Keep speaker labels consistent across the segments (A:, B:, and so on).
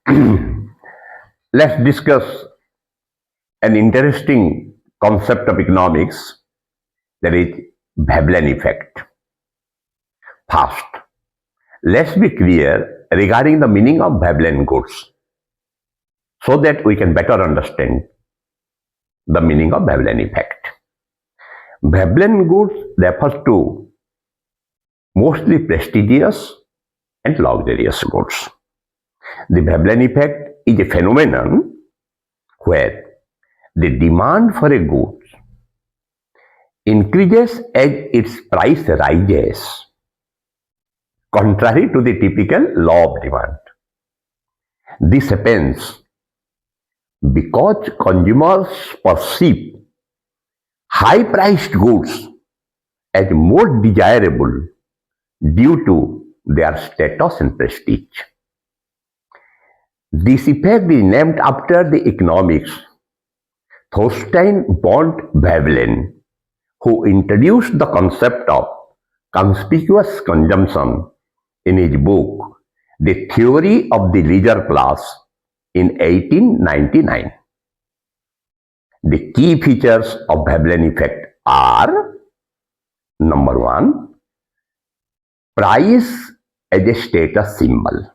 A: Let's discuss an interesting concept of economics, that is Veblen effect. First, let's be clear regarding the meaning of Veblen goods so that we can better understand the meaning of Veblen effect. Veblen goods refers to mostly prestigious and luxurious goods. The Veblen effect is a phenomenon where the demand for a good increases as its price rises, contrary to the typical law of demand. This happens because consumers perceive high-priced goods as more desirable due to their status and prestige. This effect is named after the economics Thorstein von Veblen, who introduced the concept of conspicuous consumption in his book, The Theory of the Leisure Class, in 1899. The key features of Veblen effect are: number one, price as a status symbol.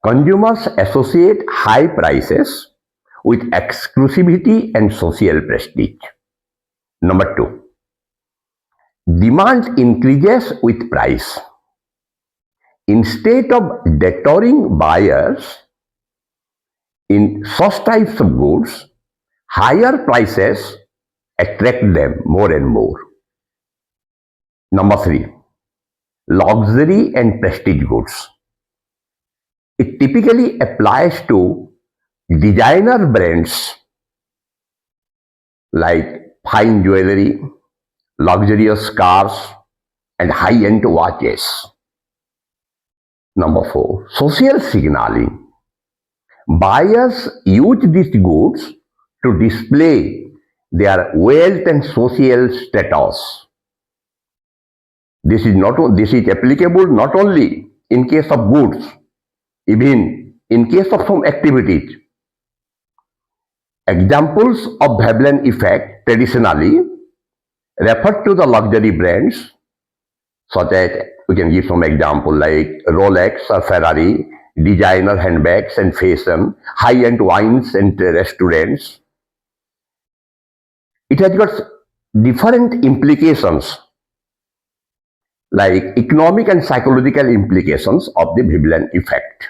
A: Consumers associate high prices with exclusivity and social prestige. Number two, demand increases with price. Instead of deterring buyers in such types of goods, higher prices attract them more and more. Number three, luxury and prestige goods. It typically applies to designer brands like fine jewelry, luxurious cars, and high-end watches. Number four, social signaling. Buyers use these goods to display their wealth and social status. This is applicable not only in case of goods, even in case of some activities. Examples of Veblen effect traditionally refer to the luxury brands, such as we can give some example like Rolex or Ferrari, designer handbags and fashion, high-end wines and restaurants. It has got different implications, like economic and psychological implications of the Veblen effect.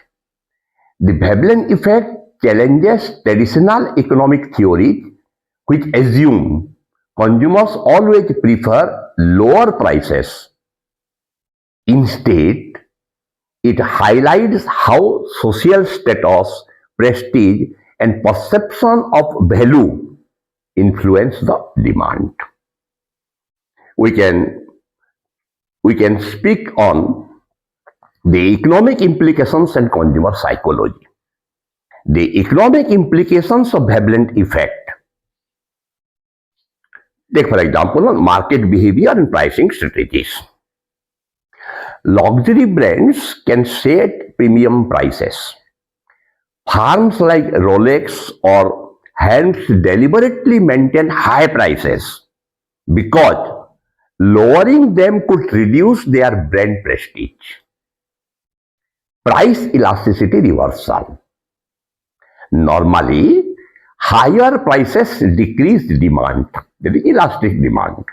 A: The Veblen effect challenges traditional economic theory, which assume consumers always prefer lower prices. Instead, it highlights how social status, prestige, and perception of value influence the demand. We can speak on the economic implications and consumer psychology. The economic implications of Veblen effect. Take for example, market behavior and pricing strategies. Luxury brands can set premium prices. Firms like Rolex or hence deliberately maintain high prices because lowering them could reduce their brand prestige. Price elasticity reversal. Normally, higher prices decrease demand, that is elastic demand.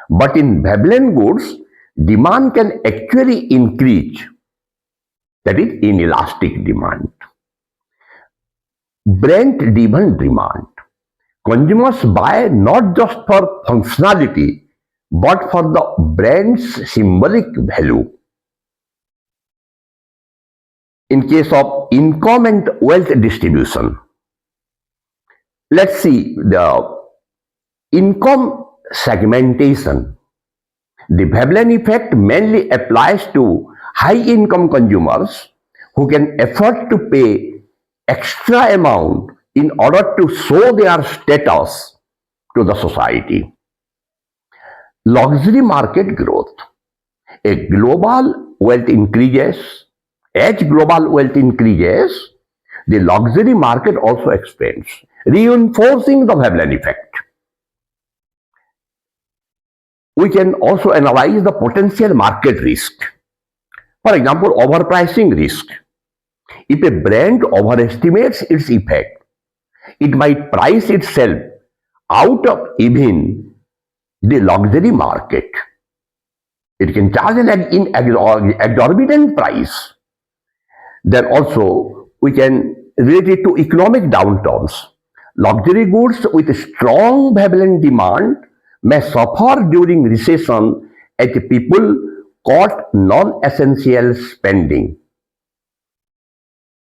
A: But in Veblen goods, demand can actually increase, that is inelastic demand. Brand-driven demand. Consumers buy not just for functionality, but for the brand's symbolic value. In case of income and wealth distribution, let's see the income segmentation. The Veblen effect mainly applies to high-income consumers who can afford to pay extra amount in order to show their status to the society. Luxury market growth. A global wealth increases As global wealth increases, the luxury market also expands, reinforcing the Veblen effect. We can also analyze the potential market risk. For example, overpricing risk. If a brand overestimates its effect, it might price itself out of even the luxury market. It can charge an exorbitant price. Then also we can relate it to economic downturns. Luxury goods with strong Veblen demand may suffer during recession as people cut non-essential spending.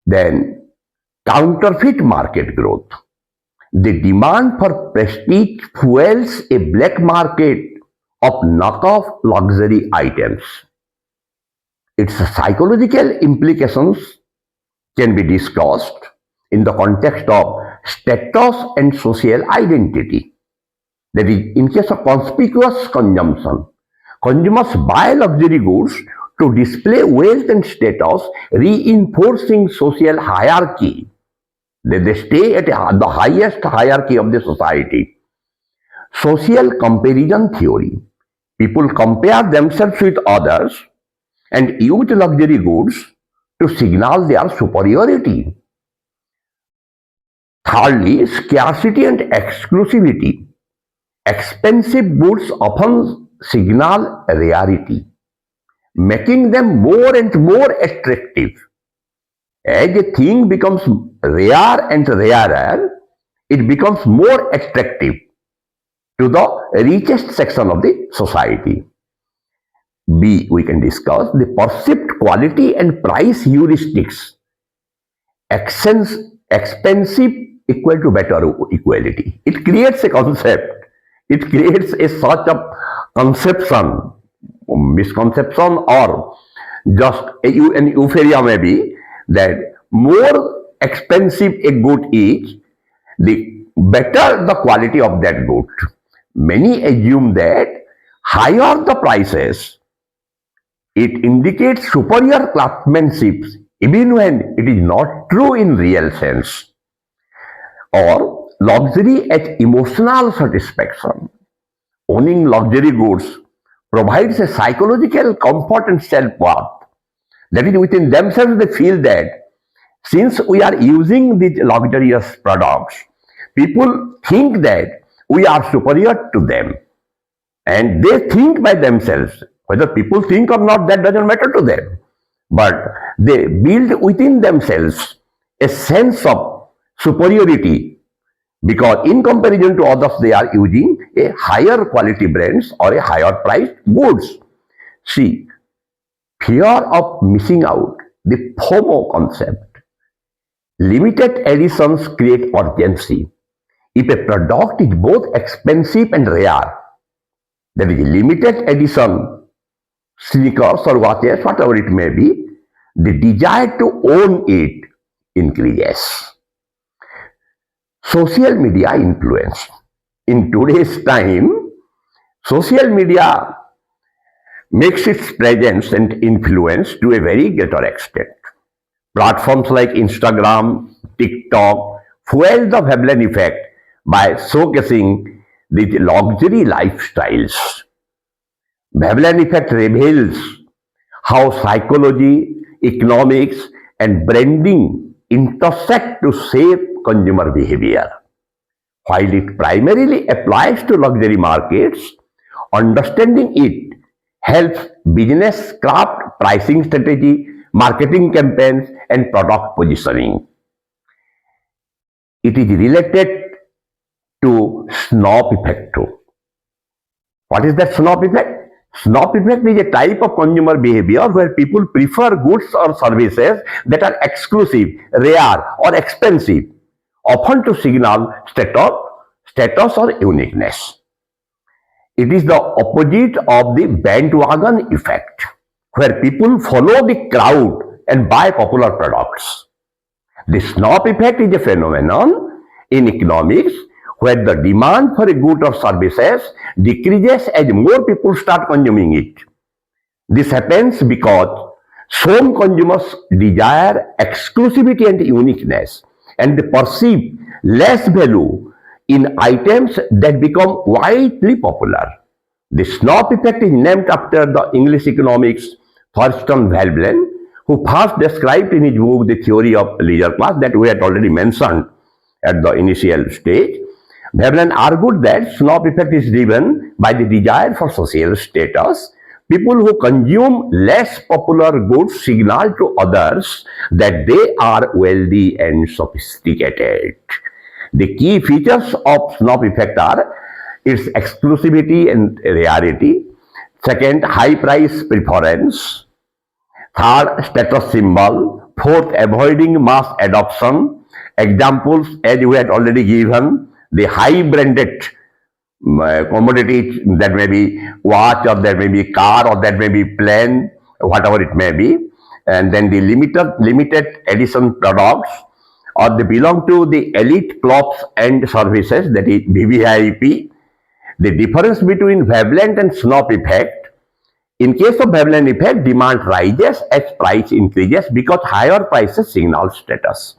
A: Then counterfeit market growth. The demand for prestige fuels a black market of knockoff luxury items. Its psychological implications can be discussed in the context of status and social identity. That is, in case of conspicuous consumption, consumers buy luxury goods to display wealth and status, reinforcing social hierarchy. They stay at the highest hierarchy of the society. Social comparison theory. People compare themselves with others and use luxury goods to signal their superiority. Thirdly, scarcity and exclusivity. Expensive goods often signal rarity, making them more and more attractive. As a thing becomes rare and rarer, it becomes more attractive to the richest section of the society. B, we can discuss the perceived quality and price heuristics. Expensive equal to better equality. It creates a concept. It creates a sort of conception, misconception, or just an euphoria maybe, that more expensive a good is, the better the quality of that good. Many assume that higher the prices, it indicates superior craftsmanship, even when it is not true in real sense. Or luxury as emotional satisfaction. Owning luxury goods provides a psychological comfort and self-worth. That is, within themselves they feel that since we are using these luxurious products, people think that we are superior to them. And they think by themselves. Whether people think or not, that doesn't matter to them. But they build within themselves a sense of superiority, because in comparison to others, they are using a higher quality brands or a higher priced goods. See, fear of missing out, the FOMO concept. Limited editions create urgency. If a product is both expensive and rare, there is a limited edition sneakers or watches, whatever it may be, the desire to own it increases. Social media influence. In today's time, social media makes its presence and influence to a very greater extent. Platforms like Instagram, TikTok fuel the Veblen effect by showcasing these luxury lifestyles. Veblen effect reveals how psychology, economics, and branding intersect to shape consumer behavior. While it primarily applies to luxury markets, understanding it helps business craft pricing strategy, marketing campaigns, and product positioning. It is related to Snob effect too. What is that Snob effect? Snob effect is a type of consumer behavior where people prefer goods or services that are exclusive, rare, or expensive, often to signal status or uniqueness. It is the opposite of the bandwagon effect, where people follow the crowd and buy popular products. The Snob effect is a phenomenon in economics where the demand for a good or services decreases as more people start consuming it. This happens because Some consumers desire exclusivity and uniqueness, and they perceive less value in items that become widely popular. The Snob effect is named after the English economics Thurston Veblen, who first described in his book The Theory of Leisure Class that we had already mentioned at the initial stage. Veblen argued that Snob effect is driven by the desire for social status. People who consume less popular goods signal to others that they are wealthy and sophisticated. The key features of Snob effect are its exclusivity and rarity. Second, high price preference. Third, status symbol. Fourth, avoiding mass adoption. Examples, as we had already given, the high branded commodities, that may be watch, or that may be car, or that may be plane, whatever it may be, and then the limited edition products, or they belong to the elite clubs and services, that is VVIP. The difference between Veblen and Snob effect: in case of Veblen effect, demand rises as price increases because higher prices signal status.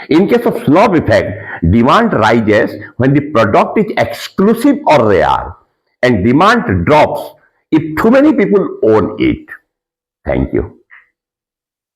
A: In case of Snob effect, demand rises when the product is exclusive or rare, and demand drops if too many people own it. Thank you.